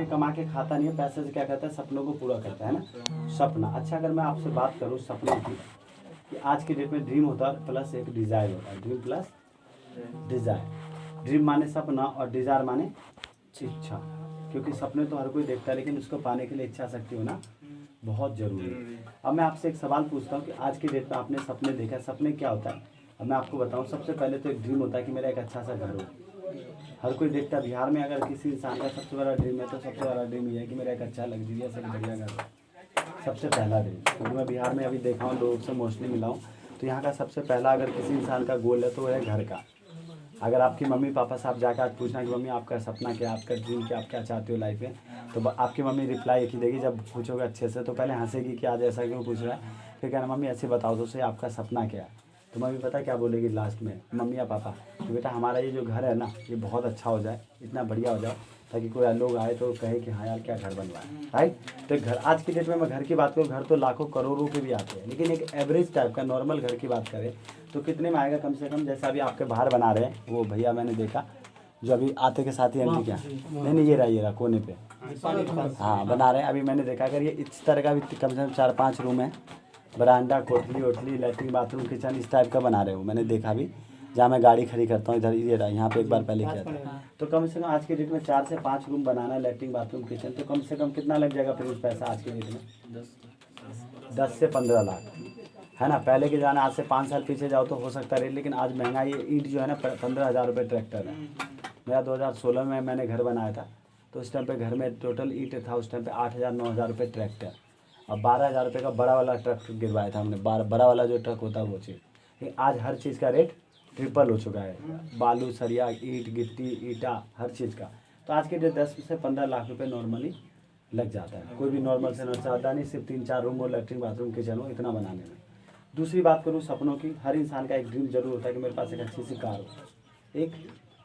कोई कमा के खाता नहीं है, पैसे से क्या करता है, सपनों को पूरा करता है ना, सपना। अच्छा अगर मैं आपसे बात करूँ सपनों की, कि आज की डेट में ड्रीम होता है प्लस एक डिज़ायर होता है, ड्रीम प्लस डिज़ायर। ड्रीम माने सपना और डिज़ायर माने इच्छा, क्योंकि सपने तो हर कोई देखता है, लेकिन उसको पाने के लिए इच्छा शक्ति होना बहुत ज़रूरी है। अब मैं आपसे एक सवाल पूछता हूँ कि आज की डेट में आपने सपने देखा, सपने क्या होता है? अब मैं आपको बताऊँ, सबसे पहले तो एक ड्रीम होता है कि मेरा एक अच्छा सा घर हो। हर कोई देखता है, बिहार में अगर किसी इंसान का सबसे बड़ा ड्रीम है तो सबसे बड़ा ड्रीम ये है कि मेरा एक अच्छा लग्जरियस एक बढ़िया घर हो। सबसे पहला ड्रीम, क्योंकि मैं बिहार में अभी देखा हूँ, लोगों से मोस्टली मिला हूँ, तो यहाँ का सबसे पहला अगर किसी इंसान का गोल है तो वो है घर का। अगर आपकी मम्मी पापा से आप जाकर आज पूछना कि मम्मी आपका सपना क्या, आपका ड्रीम क्या, आप क्या चाहते हो लाइफ में, तो आपकी मम्मी रिप्लाई एक ही देगी, जब पूछोगे अच्छे से तो पहले हंसेगी कि आज ऐसा क्यों पूछ रहा है, फिर कहना मम्मी ऐसे बताओ तो सही आपका सपना क्या है। तो मम्मी पता क्या बोलेगी लास्ट में, मम्मी या पापा, कि बेटा हमारा ये जो घर है ना ये बहुत अच्छा हो जाए, इतना बढ़िया हो जाए, ताकि कोई लोग आए तो कहे कि हाँ यार क्या घर बनवाया है, राइट। तो घर, आज की डेट में मैं घर की बात करूँ, घर तो लाखों करोड़ों के भी आते हैं, लेकिन एक एवरेज टाइप का नॉर्मल घर की बात करें तो कितने में आएगा कम से कम? जैसे अभी आपके बाहर बना रहे हैं वो भैया, मैंने देखा जो अभी आते के साथ ही एंट्री किया, नहीं ये रहा कोने पे, हाँ बना रहे हैं। अभी मैंने देखा अगर ये इस तरह का भी कम से कम 4-5 रूम है, बरामदा, कोठली ओठली, लैट्रिन बाथरूम किचन इस टाइप का बना रहे हो, मैंने देखा भी जहाँ मैं गाड़ी खड़ी करता हूँ इधर, ये रहा, यहाँ पे एक बार पहले किया था। तो कम से कम आज की डेट में 4 से 5 रूम बनाना, लैट्रिन बाथरूम किचन, तो कम से कम कितना लग जाएगा फिर पैसा आज की डेट में? 10 से 15 लाख, है ना। पहले के ज़माने, आज से 5 साल पीछे जाओ तो हो सकता है, लेकिन आज महंगाई, ईंट जो है ना 15,000 रुपये ट्रैक्टर है। मेरा 2016 में मैंने घर बनाया था, तो उस टाइम पे घर में टोटल ईंट था उस टाइम पे 8,000-9,000 रुपये ट्रैक्टर, अब 12,000 रुपये का बड़ा वाला ट्रक गिरवाया था हमने, बड़ा वाला जो ट्रक होता है वो चीज़। लेकिन आज हर चीज़ का रेट ट्रिपल हो चुका है, बालू सरिया ईंट गिट्टी ईटा हर चीज़ का। तो आज के डेट 10 से 15 लाख रुपये नॉर्मली लग जाता है, कोई भी नॉर्मल से ज़्यादा नहीं, सिर्फ 3-4 रूम हो, लैट्रिन बाथरूम किचन हो, इतना बनाने में। दूसरी बात करूँ सपनों की, हर इंसान का एक ड्रीम जरूर होता है कि मेरे पास एक अच्छी सी कार हो, एक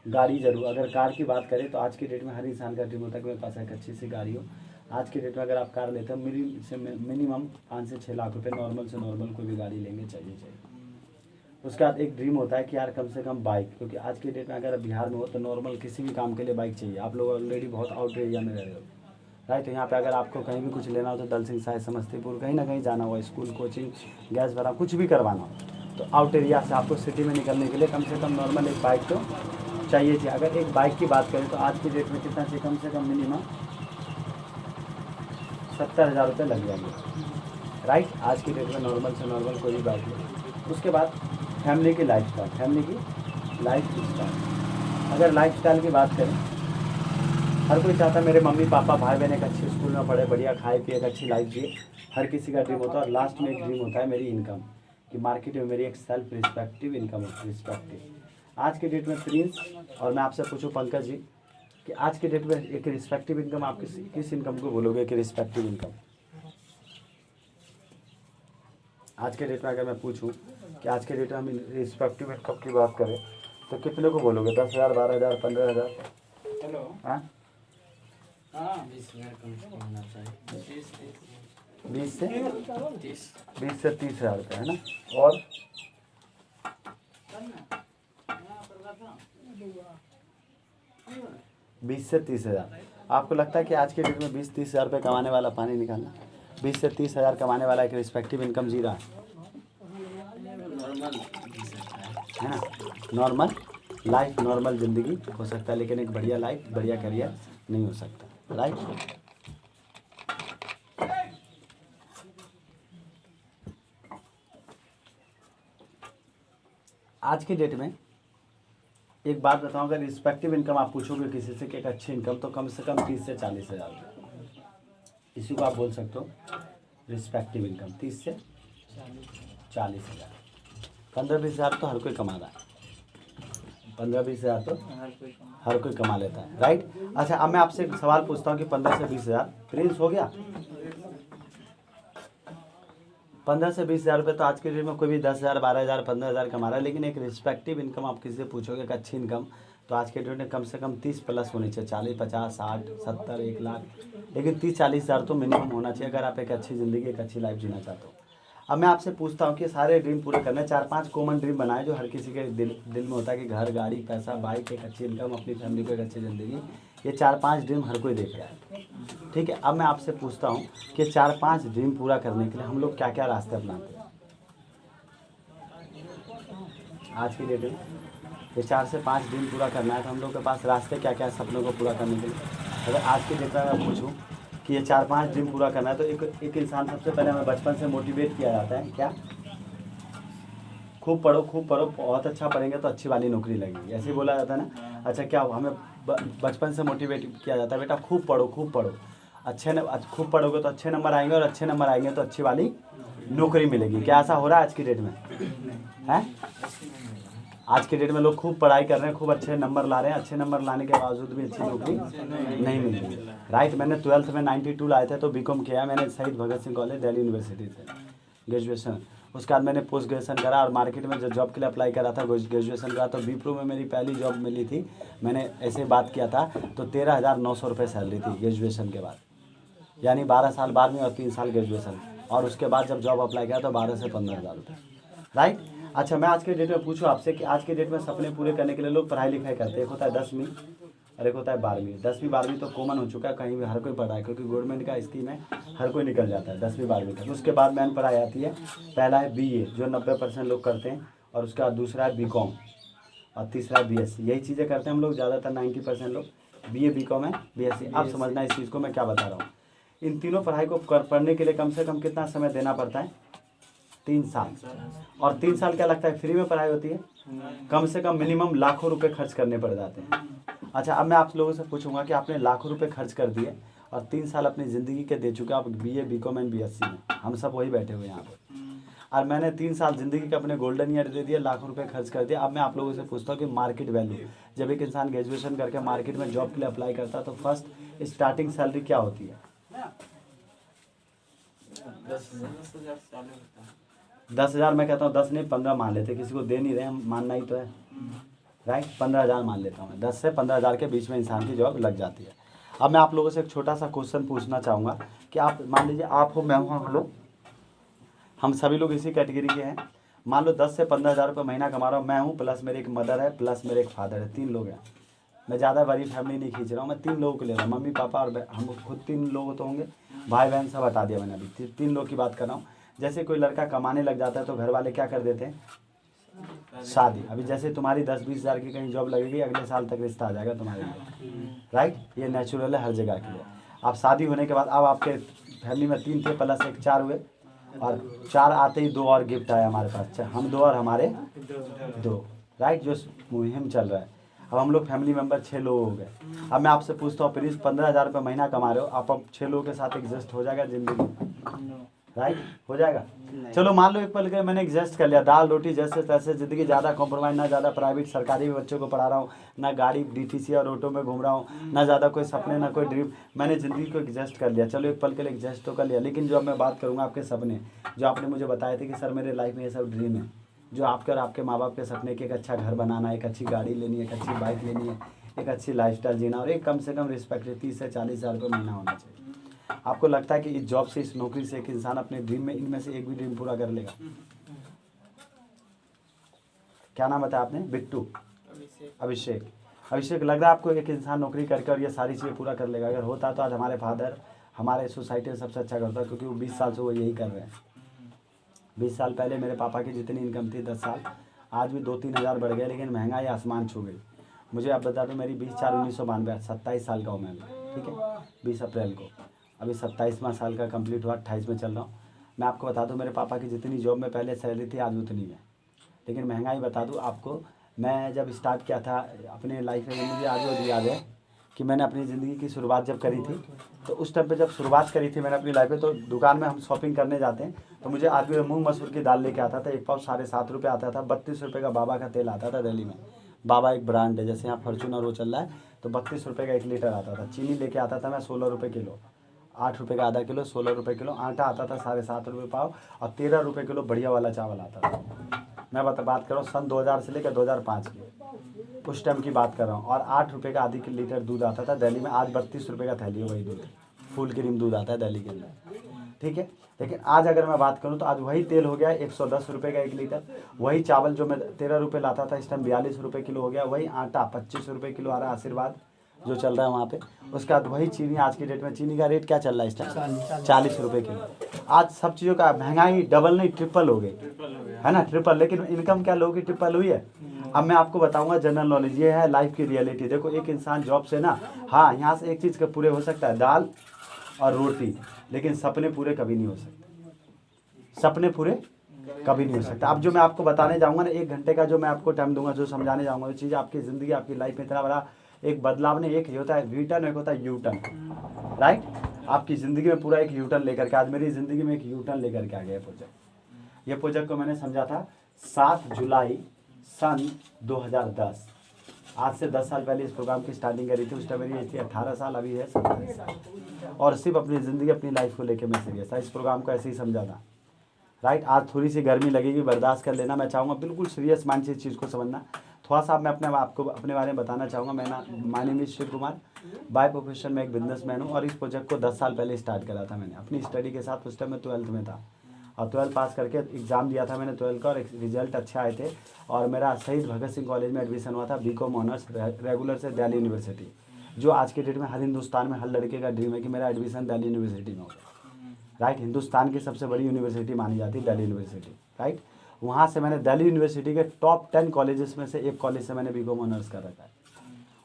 गाड़ी जरूर। अगर कार की बात करें तो आज की डेट में हर इंसान का ड्रीम होता है कि मेरे पास एक अच्छी सी गाड़ी हो। आज की डेट में अगर आप कार लेते हो मिनिमम 5 से 6 लाख रुपए नॉर्मल से नॉर्मल कोई भी गाड़ी लेंगे चाहिए। उसके बाद एक ड्रीम होता है कि यार कम से कम बाइक, क्योंकि आज की डेट में अगर बिहार में हो तो नॉर्मल किसी भी काम के लिए बाइक चाहिए। आप लोग ऑलरेडी बहुत आउट एरिया में रह रहे हो, राइट। तो यहाँ पे अगर आपको कहीं भी कुछ लेना हो तो दल सिंह साहिब समस्तीपुर कहीं ना कहीं जाना हो, स्कूल कोचिंग गैस भरा कुछ भी करवाना हो, तो आउट एरिया से आपको सिटी में निकलने के लिए कम से कम नॉर्मल एक बाइक तो चाहिए थी। अगर एक बाइक की बात करें तो आज की डेट में कितना चाहिए? कम से कम मिनिमम 70,000 रुपये लग जाएंगे, राइट। आज की डेट में नॉर्मल से नॉर्मल कोई भी बाइक ले। उसके बाद फैमिली की लाइफ स्टाइल, अगर लाइफ स्टाइल की बात करें, हर कोई चाहता है मेरे मम्मी पापा भाई बहन एक अच्छे स्कूल में पढ़े, बढ़िया खाए पिए, एक अच्छी लाइफ जिए, हर किसी का ड्रीम होता है। और लास्ट में एक ड्रीम होता है मेरी इनकम, कि मार्केट में मेरी एक सेल्फ रिस्पेक्टिव इनकम होती है। आज की डेट में प्रिंस, और मैं आपसे पूछूं पंकज जी कि आज की डेट में एक रिस्पेक्टिव इनकम, आप किस इनकम को बोलोगे कि रिस्पेक्टिव इनकम? आज के डेट में अगर मैं पूछूं कि आज के डेट में हम रिस्पेक्टिव इनकम की बात करें तो कितने को बोलोगे? 10,000, 12,000, 15,000? हेलो, हाँ, 20,000 कम से कम होना चाहिए। 20 से 30,000 रुपये, है ना। और 20 से 30,000। आपको लगता है कि आज के डेट में 20-30 हज़ार रुपये कमाने वाला पानी निकालना, 20 से 30 हज़ार कमाने वाला एक रिस्पेक्टिव इनकम जी रहा है ना। नॉर्मल लाइफ, नॉर्मल ज़िंदगी हो सकता है, लेकिन एक बढ़िया लाइफ, बढ़िया करियर नहीं हो सकता, राइट। आज की डेट में एक बात बताऊं, अगर रिस्पेक्टिव इनकम आप पूछोगे किसी से कि एक अच्छी इनकम, तो कम से कम 30 से 40 हज़ार रुपये, इसी को आप बोल सकते हो रिस्पेक्टिव इनकम। 30 से 40 हज़ार, 15-20 हज़ार तो हर कोई कमा रहा है, 15-20 हज़ार तो हर कोई कमा लेता है, राइट। अच्छा अब मैं आपसे एक सवाल पूछता हूँ कि 15 से 20 हज़ार प्रिंस हो गया? 15 से 20 हज़ार रुपये तो आज के डेट में कोई भी 10,000, 12,000, 15,000 कमा रहा है, लेकिन एक रिस्पेक्टिव इनकम आप किसी से पूछोगे एक अच्छी इनकम, तो आज के डेट में कम से कम 30 प्लस होनी चाहिए, 40, 50, 60, 70, 1 लाख, लेकिन 30-40 हज़ार तो मिनिमम होना चाहिए अगर आप एक अच्छी ज़िंदगी, एक अच्छी लाइफ जीना चाहते हो। अब मैं आपसे पूछता हूँ कि सारे ड्रीम पूरे करने, 4-5 कॉमन ड्रीम बनाए जो हर किसी के दिल में होता है कि घर, गाड़ी, पैसा, बाइक, एक अच्छी इनकम, अपनी फैमिली को एक अच्छी ज़िंदगी, ये 4-5 ड्रीम हर कोई देख रहा है। ठीक है, अब मैं आपसे पूछता हूँ कि 4-5 ड्रीम पूरा करने के लिए हम लोग क्या क्या रास्ते अपनाते हैं आज की डेट में? ये 4 से 5 ड्रीम पूरा करना है तो हम लोग के पास रास्ते क्या क्या है सपनों को पूरा करने के लिए? अगर आज की डेट में मैं पूछूँ कि ये 4-5 ड्रीम पूरा करना है तो एक इंसान सबसे पहले हमें बचपन से मोटिवेट किया जाता है क्या? खूब पढ़ो, बहुत अच्छा पढ़ेंगे तो अच्छी वाली नौकरी लगेगी, ऐसे ही बोला जाता है ना। अच्छा, क्या हमें बचपन से मोटिवेट किया जाता है बेटा खूब पढ़ो, खूब पढ़ोगे तो अच्छे नंबर आएंगे और अच्छे नंबर आएंगे तो अच्छी वाली नौकरी मिलेगी। क्या ऐसा हो रहा है आज की डेट में? है आज के डेट में लोग खूब पढ़ाई कर रहे हैं, खूब अच्छे नंबर ला रहे हैं, अच्छे नंबर लाने के बावजूद भी अच्छी नौकरी नहीं मिल रही है। राइट, मैंने 12th में 92 लाए थे तो बीकॉम किया मैंने शहीद भगत सिंह कॉलेज दिल्ली यूनिवर्सिटी से ग्रेजुएशन। उसके बाद मैंने पोस्ट ग्रेजुएशन करा और मार्केट में जो जॉब के लिए अप्लाई करा था ग्रेजुएशन करा तो बीप्रो में मेरी पहली जॉब मिली थी। मैंने ऐसे बात किया था तो 13,900 रुपये सैलरी थी ग्रेजुएशन के बाद, यानी 12 साल 12वीं और 3 साल ग्रेजुएशन, और उसके बाद जब जॉब अप्लाई किया तो 12 से 15,000 रुपये। राइट। अच्छा, मैं आज के डेट में पूछूँ आपसे कि आज के डेट में सपने पूरे करने के लिए लोग पढ़ाई लिखाई करते हैं। एक होता है 10वीं और एक होता है 12वीं। 10वीं 12वीं तो कॉमन हो चुका है, कहीं भी हर कोई पढ़ा है क्योंकि गवर्नमेंट का स्कीम है, हर कोई निकल जाता है 10वीं 12वीं तक। उसके बाद मेन पढ़ाई आती है, पहला है BA जो 90% लोग करते हैं, और उसके बाद दूसरा है BCom और तीसरा है BSc। यही चीज़ें करते हैं हम लोग, ज़्यादातर 90% लोग BA BCom है BSc। आप समझना इस चीज़ को मैं क्या बता रहा हूँ। इन तीनों पढ़ाई को पढ़ने के लिए कम से कम कितना समय देना पड़ता है? 3 साल। और 3 साल क्या लगता है फ्री में पढ़ाई होती है? कम से कम मिनिमम लाखों रुपए खर्च करने पड़ जाते हैं। अच्छा, अब मैं आप लोगों से पूछूंगा कि आपने लाखों रुपए खर्च कर दिए और 3 साल अपनी ज़िंदगी के दे चुके आप BA BCom एंड BSc में, हम सब वही बैठे हुए यहाँ पे, और मैंने 3 साल ज़िंदगी के अपने गोल्डन ईयर दे दिए, लाखों रुपए खर्च कर दिया। अब मैं आप लोगों से पूछता हूँ कि मार्केट वैल्यू, जब एक इंसान ग्रेजुएशन करके मार्केट में जॉब के लिए अप्लाई करता है तो फर्स्ट स्टार्टिंग सैलरी क्या होती है? 10,000। मैं कहता हूँ 10 नहीं 15 मान लेते, किसी को दे नहीं रहे हम, मानना ही तो है। राइट, 15,000 मान लेता हूँ मैं। 10 से 15,000 के बीच में इंसान की जॉब लग जाती है। अब मैं आप लोगों से एक छोटा सा क्वेश्चन पूछना चाहूँगा कि आप मान लीजिए आप हो, मैं हूँ, हम सभी लोग इसी कैटेगरी के हैं। मान लो 10 से 15,000 रुपये महीना कमा रहा हूँ, मैं हूँ प्लस मेरी एक मदर है प्लस मेरे एक फादर है, 3 लोग हैं। मैं ज़्यादा बड़ी फैमिली नहीं खींच रहा हूँ, मैं 3 लोगों को ले रहा हूँ, मम्मी पापा और हम खुद 3 लोग तो होंगे, भाई बहन सब बता दिया मैंने, अभी 3 लोग की बात कर रहा हूँ। जैसे कोई लड़का कमाने लग जाता है तो घर वाले क्या कर देते हैं? शादी। अभी जैसे तुम्हारी 10-20 हज़ार की कहीं जॉब लगेगी, अगले साल तक रिश्ता आ जाएगा तुम्हारे लिए। राइट, ये नेचुरल है हर जगह के लिए। अब शादी होने के बाद अब आपके फैमिली में 3 थे प्लस 1 4 हुए, और 4 आते ही 2 और गिफ्ट आया हमारे पास, हम 2 और हमारे 2। राइट, जो मुहिम चल रहा है। अब हम लोग फैमिली मेंबर 6 लोग हो गए। अब मैं आपसे पूछता हूँ प्लीज़, 15,000 रुपये महीना कमा रहे हो आप, अब 6 लोगों के साथ एडजस्ट हो जाएगा ज़िंदगी? राइट, हो जाएगा? चलो मान लो एक पल के मैंने एडजस्ट कर लिया, दाल रोटी जैसे तैसे ज़िंदगी, ज़्यादा कॉम्प्रोमाइज़ ना, ज़्यादा प्राइवेट सरकारी बच्चों को पढ़ा रहा हूँ, ना गाड़ी DTC और ऑटो में घूम रहा हूँ, ना ज़्यादा कोई सपने ना कोई ड्रीम, मैंने ज़िंदगी को एडजस्ट कर लिया। चलो एक पल के लिए एडजस्ट तो कर लिया, लेकिन जो अब मैं बात करूँगा आपके सपने, जो आपने मुझे बताए थे कि सर मेरे लाइफ में ये सब ड्रीम है, जो आपके और आपके माँ बाप के सपने के, एक अच्छा घर बनाना, एक अच्छी गाड़ी लेनी है, एक अच्छी बाइक लेनी है, एक अच्छी लाइफस्टाइल जीना, और एक कम से कम रिस्पेक्ट 30 से 40 हज़ार रुपये महीना होना चाहिए। आपको लगता है कि इस जॉब से, इस नौकरी से एक इंसान अपने ड्रीम में, इनमें से एक भी ड्रीम पूरा कर लेगा? क्या नाम बताया आपने? बिट्टू, अभिषेक लग रहा है आपको एक इंसान नौकरी करके और ये सारी चीज़ें पूरा कर लेगा? अगर होता तो आज हमारे फादर हमारे सोसाइटी में सबसे अच्छा करता, क्योंकि वो 20 साल से वो यही कर रहे हैं। 20 साल पहले मेरे पापा की जितनी इनकम थी 10 साल, आज भी 2-3 हज़ार बढ़ गए, लेकिन महंगाई आसमान छू गई। मुझे आप बता दूँ, मेरी 20/4/1992, 27 साल का हूँ मैं अभी, ठीक है, 20 अप्रैल को, अभी 27वां साल का कंप्लीट हुआ, 28 में चल रहा हूँ। मैं आपको बता दूँ, मेरे पापा की जितनी जॉब में पहले सैलरी थी आज उतनी है, लेकिन महंगाई बता दूँ आपको, मैं जब स्टार्ट किया था अपने लाइफ में, मुझे आज भी याद है कि मैंने अपनी ज़िंदगी की शुरुआत जब करी थी, तो उस टाइम पे जब शुरुआत करी थी मैंने अपनी लाइफ में, तो दुकान में हम शॉपिंग करने जाते हैं तो मुझे आदमी मूंग मसूर की दाल लेके आता था, 1 पाव 7.5 रुपये आता था, 32 रुपये का बाबा का तेल आता था दिल्ली में। बाबा एक ब्रांड है, जैसे यहाँ फॉर्च्यूनर वो चल रहा है, तो 32 रुपये का 1 लीटर आता था। चीनी लेके आता था मैं 16 रुपये किलो, 8 रुपये का आधा किलो, 16 रुपये किलो। आटा आता था 7.5 रुपये पाव, और 13 रुपये किलो बढ़िया वाला चावल आता था। मैं बात कर रहा हूँ सन 2000 से लेकर 2005 की, उस टाइम की बात कर रहा हूँ। और 8 रुपये का आधी लीटर दूध आता था दिल्ली में, आज 32 रुपये का थैली है वही दूध, फुल क्रीम दूध आता है दिल्ली के अंदर, ठीक है। लेकिन आज अगर मैं बात करूँ तो आज वही तेल हो गया 110 रुपये का 1 लीटर, वही चावल जो मैं 13 रुपये लाता था इस टाइम 42 रुपये किलो हो गया, वही आटा 25 रुपये किलो आ रहा है आशीर्वाद, जो चल रहा है वहाँ पे। उसके बाद वही चीनी, आज की डेट में चीनी का रेट क्या चल रहा है इस टाइम? 40 रुपये किलो। आज सब चीज़ों का महंगाई डबल नहीं ट्रिपल हो गई, है ना, ट्रिपल। लेकिन इनकम क्या लोगों की ट्रिपल हुई है? अब मैं आपको बताऊंगा जनरल नॉलेज, ये है लाइफ की रियलिटी। देखो एक इंसान जॉब से ना, हाँ यहाँ से एक चीज़ के पूरे हो सकता है, दाल और रोटी, लेकिन सपने पूरे कभी नहीं हो सकते, सपने पूरे कभी नहीं हो सकता। अब जो मैं आपको बताने जाऊंगा ना, 1 घंटे का जो मैं आपको टाइम दूंगा, जो समझाने जाऊंगा, वो चीज़ आपकी ज़िंदगी, आपकी लाइफ में इतना बड़ा एक बदलाव नहीं, एक होता है वी टर्न, एक होता है यू टर्न, राइट। आपकी ज़िंदगी में पूरा एक यू टर्न लेकर के, आज मेरी ज़िंदगी में एक यू टर्न लेकर के आ गया प्रोजेक्ट। ये प्रोजेक्ट को मैंने समझा था 7 जुलाई सन 2010। आज से 10 साल पहले इस प्रोग्राम की स्टार्टिंग करी थी। उस टाइम मेरी एज थी 18 साल, अभी है 27 साल। और सिर्फ अपनी ज़िंदगी, अपनी लाइफ को लेकर मैं सीरियस था। इस प्रोग्राम को ऐसे ही समझा था, राइट। आज थोड़ी सी गर्मी लगेगी, बर्दाश्त कर लेना। मैं चाहूँगा बिल्कुल सीरियस माइंड से इस चीज़ को समझना। थोड़ा सा मैं आपको अपने बारे में बताना चाहूँगा। मैं ना, my name is Shiv Kumar, by profession में एक बिजनेसमैन हूँ। और इस प्रोजेक्ट को 10 साल पहले स्टार्ट करा था मैंने अपनी स्टडी के साथ। उस टाइम मैं 12th में था और 12th पास करके एग्ज़ाम दिया था मैंने 12th का, और रिजल्ट अच्छे आए थे। और मेरा शहीद भगत सिंह कॉलेज में एडमिशन हुआ था, बीकॉम ऑनर्स, रेगुलर से दिल्ली यूनिवर्सिटी। जो आज के डेट में हर हिंदुस्तान में हर लड़के का ड्रीम है कि मेरा एडमिशन दिल्ली यूनिवर्सिटी में हो, राइट। हिंदुस्तान की सबसे बड़ी यूनिवर्सिटी मानी जाती है दिल्ली यूनिवर्सिटी, राइट। वहाँ से मैंने दिल्ली यूनिवर्सिटी के टॉप 10 कॉलेजेस में से एक कॉलेज से मैंने बीकॉम ऑनर्स कर रखा है।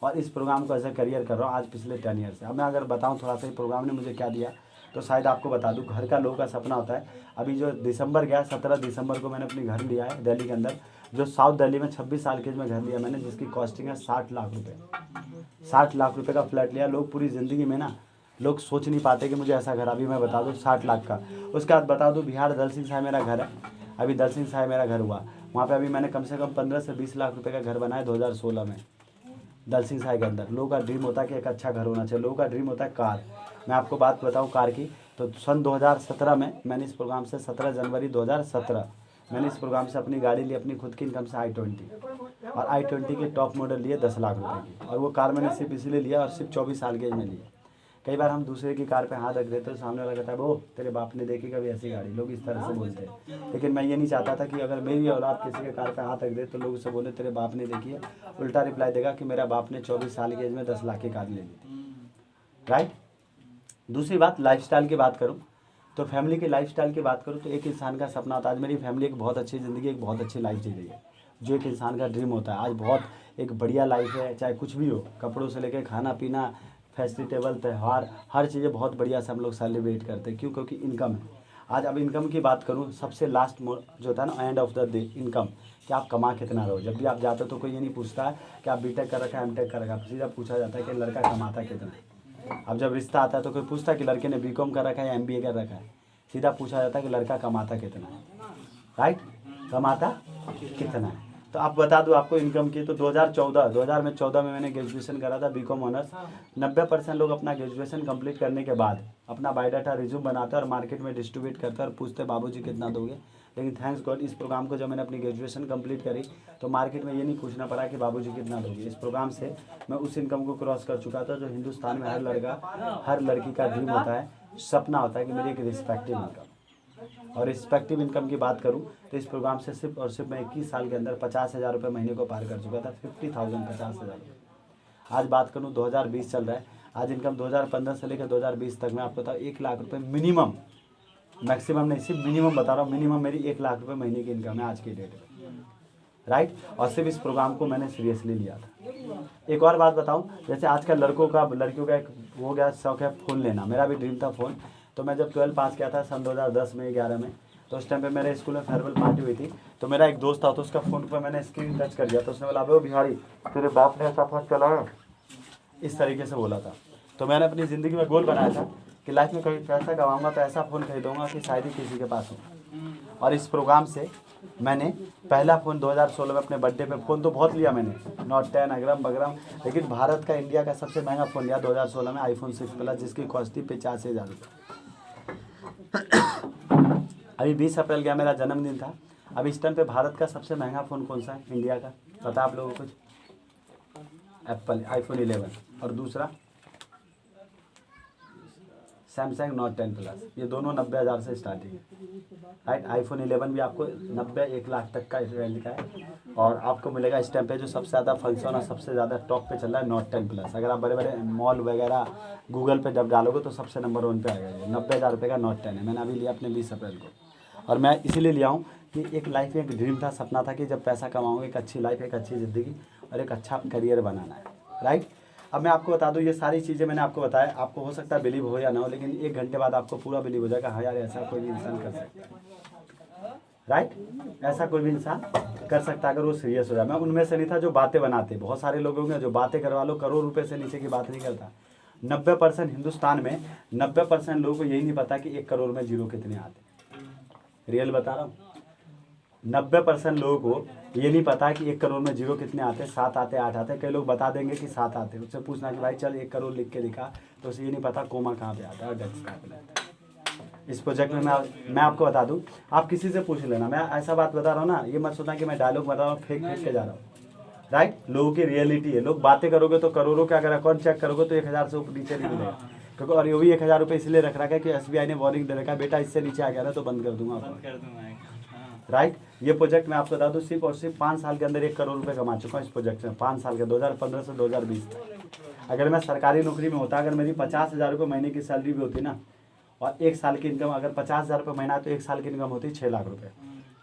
और इस प्रोग्राम को एज ए करियर कर रहा हूँ आज पिछले 10 ईयर से। अब मैं अगर बताऊँ थोड़ा सा, प्रोग्राम ने मुझे क्या दिया, तो शायद आपको बता दूँ। घर का लोगों का सपना होता है। अभी जो दिसंबर गया, 17 दिसंबर को मैंने अपनी घर लिया है दिल्ली के अंदर, जो साउथ दिल्ली में 26 साल के में घर लिया मैंने, जिसकी कॉस्टिंग है 60 लाख रुपये। 60 लाख रुपये का फ्लैट लिया। लोग पूरी ज़िंदगी में ना, लोग सोच नहीं पाते कि मुझे ऐसा घर, अभी मैं बता दूँ 60 लाख का। उसके बाद बता दूँ, बिहार दल सिंह साहिब मेरा घर है। अभी दल सिंह साहिब मेरा घर हुआ, वहाँ पे अभी मैंने कम से कम 15 से 20 लाख रुपए का घर बनाया 2016 में दल सिंह साहिब के अंदर। लोगों का ड्रीम होता है कि एक अच्छा घर होना चाहिए, लोगों का ड्रीम होता है कार। मैं आपको बात बताऊँ कार की, तो सन 2017 में मैंने इस प्रोग्राम से 17 जनवरी 2017 मैंने इस प्रोग्राम से अपनी गाड़ी ली, अपनी खुद की इनकम से i20, और i20 के टॉप मॉडल लिए 10 लाख रुपए की। और वो कार मैंने सिर्फ इसलिए लिया, और सिर्फ 24 साल के एज में लिया। कई बार हम दूसरे की कार पे हाथ रख देते तो सामने वाला कहता है वो तेरे बाप ने देखी कभी ऐसी गाड़ी, लोग इस तरह से बोलते हैं। लेकिन मैं ये नहीं चाहता था कि अगर मेरी औलाद किसी के कार पे हाथ रख दे तो लोग उससे बोले तेरे बाप ने देखी है। उल्टा रिप्लाई देगा कि मेरा बाप ने 24 साल की एज में 10 लाख की कार ले ली थी, राइट। दूसरी बात, लाइफस्टाइल की बात करूँ तो फैमिली की लाइफस्टाइल की बात करूँ तो एक इंसान का सपना होता है। आज मेरी फैमिली एक बहुत अच्छी ज़िंदगी, एक बहुत अच्छी लाइफ जी रही है, जो एक इंसान का ड्रीम होता है। आज बहुत एक बढ़िया लाइफ है, चाहे कुछ भी हो, कपड़ों से लेकर खाना पीना, फेस्टिवल, त्यौहार, हर चीज़ें बहुत बढ़िया से हम लोग सेलिब्रेट करते हैं। क्यों? क्योंकि इनकम है। आज अब इनकम की बात करूँ, सबसे लास्ट जो होता है ना, end of the day income, कि आप कमा कितना रहो। जब भी आप जाते हो तो कोई ये नहीं पूछता है कि आप बीटेक कर रखा है, एमटेक कर रखा है, सीधा पूछा जाता है कि लड़का कमाता कितना है। अब जब रिश्ता आता है तो कोई पूछता है कि लड़के ने बीकॉम कर रखा है या एमबीए कर रखा है, सीधा पूछा जाता है कि लड़का कमाता कितना है, राइट, कमाता कितना है। तो आप बता दूं आपको इनकम की, तो 2014 में मैंने ग्रेजुएशन करा था बीकॉम ऑनर्स। 90% लोग अपना ग्रेजुएशन कंप्लीट करने के बाद अपना बायोडाटा रिज्यूम बनाते हैं और मार्केट में डिस्ट्रीब्यूट करते हैं और पूछते हैं बाबूजी कितना दोगे। लेकिन थैंक्स गॉड, इस प्रोग्राम को जब मैंने अपनी ग्रेजुएशन कंप्लीट करी तो मार्केट में ये नहीं पूछना पड़ा कि बाबूजी कितना दोगे। इस प्रोग्राम से मैं उस इनकम को क्रॉस कर चुका था जो हिंदुस्तान में हर लड़का, हर लड़की का ड्रीम होता है, सपना होता है कि मेरी एक रिस्पेक्टिव इनकम। और रिस्पेक्टिव इनकम की बात करूं तो इस प्रोग्राम से सिर्फ और सिर्फ मैं 21 साल के अंदर 50,000 रुपये महीने को पार कर चुका था। 50,000, 50,000 रुपये। आज बात करूं 2020 चल रहा है, आज इनकम 2015 से लेकर 2020 तक मैं आपको बताऊँ 1 लाख रुपये मिनिमम, मैक्सिमम नहीं, सिर्फ मिनिमम बता रहा हूँ, मिनिमम मेरी 1 लाख रुपये महीने की इनकम है आज की डेट में, राइट। और सिर्फ इस प्रोग्राम को मैंने सीरियसली लिया था। एक और बात बताऊं, जैसे आजकल लड़कियों का एक हो गया शौक है फ़ोन लेना। मेरा भी ड्रीम था फ़ोन। तो मैं जब 12 पास किया था सन 2010 में, 11 में, तो उस टाइम पे मेरे स्कूल में फेयरवेल पार्टी हुई थी। तो मेरा एक दोस्त था, तो उसका फ़ोन पर मैंने स्क्रीन टच कर दिया। तो उसने बोला वो बिहारी तेरे बाप ने ऐसा फ़ोन चलाया, इस तरीके से बोला था। तो मैंने अपनी ज़िंदगी में गोल बनाया था कि लाइफ में कभी पैसा कमाऊँगा तो ऐसा फ़ोन खरीदूँगा कि शायद ही किसी के पास हो। और इस प्रोग्राम से मैंने पहला फ़ोन 2016 में अपने बर्थडे पे, फ़ोन तो बहुत लिया मैंने, नोट 10 अग्रम बगरम, लेकिन भारत का, इंडिया का सबसे महंगा फ़ोन लिया 2016 में, iPhone 6 प्लस, जिसकी कॉस्ट थी 85,000 रुपये। अभी 20 अप्रैल गया मेरा जन्मदिन था। अब इस टाइम पे भारत का सबसे महंगा फ़ोन कौन सा है इंडिया का, पता आप लोगों को कुछ? एप्पल iPhone 11, और दूसरा सैमसंग नोट 10 प्लस, ये दोनों 90,000 से स्टार्टिंग है। राइट, आईफोन 11 भी आपको 90-1 लाख तक का रेंज का है। और आपको मिलेगा इस टाइम पे जो सबसे ज़्यादा फंक्शन और सबसे ज़्यादा टॉप पे चल रहा है नोट 10 प्लस। अगर आप बड़े बड़े मॉल वगैरह गूगल पे जब डालोगे तो सबसे नंबर 1 पे आएगा। ये 90,000 रुपये का नोट 10 है, मैंने अभी लिया अपने 20 अप्रैल को। और मैं इसीलिए लिया हूँ कि एक लाइफ में एक ड्रीम था, सपना था कि जब पैसा कमाऊँगा एक अच्छी लाइफ, एक अच्छी ज़िंदगी और एक अच्छा करियर बनाना है। राइट, अब मैं आपको बता दूं ये सारी चीज़ें मैंने आपको बताया, आपको हो सकता है बिलीव हो या ना हो, लेकिन 1 घंटे बाद आपको पूरा बिलीव हो जाएगा, हाँ यार ऐसा कोई भी इंसान कर सकता है। राइट, ऐसा कोई भी इंसान कर सकता है अगर वो सीरियस हो जाए। मैं उनमें से नहीं था जो बातें बनाते, बहुत सारे लोग होंगे जो बातें करवा लो, करोड़ रुपए से नीचे की बात नहीं करता। 90% हिंदुस्तान में 90% लोगों को यही नहीं पता कि 1 करोड़ में जीरो कितने आते। रियल बता रहा हूँ, 90% लोगों को ये नहीं पता कि 1 करोड़ में जीरो कितने आते हैं, 7 आते, 8 आते। कई लोग बता देंगे कि 7 आते हैं, उससे पूछना कि भाई चल 1 करोड़ लिख के दिखा, तो उसे ये नहीं पता कोमा कहाँ पे आता है, डेस्क कहाँ पे लगता है। इस प्रोजेक्ट में मैं आपको बता दूं, आप किसी से पूछ लेना, मैं ऐसा बात बता रहा हूँ ना, ये मत सोचना कि मैं डायलॉग बता रहा हूँ फेंक के जा रहा हूँ। राइट, लोगों की रियलिटी है। लोग बातें करोगे तो करोड़ों का अगर अकाउंट चेक करोगे तो 1,000 से ऊपर नीचे नहीं मिलेगा, क्योंकि और ये भी 1,000 रुपये इसलिए रख रखा है कि SBI ने वार्निंग दे रखा है, बेटा इससे नीचे आ गया ना तो बंद कर दूंगा आपको। राइट, ये प्रोजेक्ट मैं आपको बता दूं सिर्फ और सिर्फ 5 साल के अंदर 1 करोड़ रुपए कमा चुका हूँ इस प्रोजेक्ट में। 5 साल के 2015 से 2020 तक। अगर मैं सरकारी नौकरी में होता, अगर मेरी 50,000 रुपये महीने की सैलरी भी होती ना, और 1 साल की इनकम अगर 50,000 रुपये महीना है तो 1 साल की इनकम होती 6 लाख रुपये।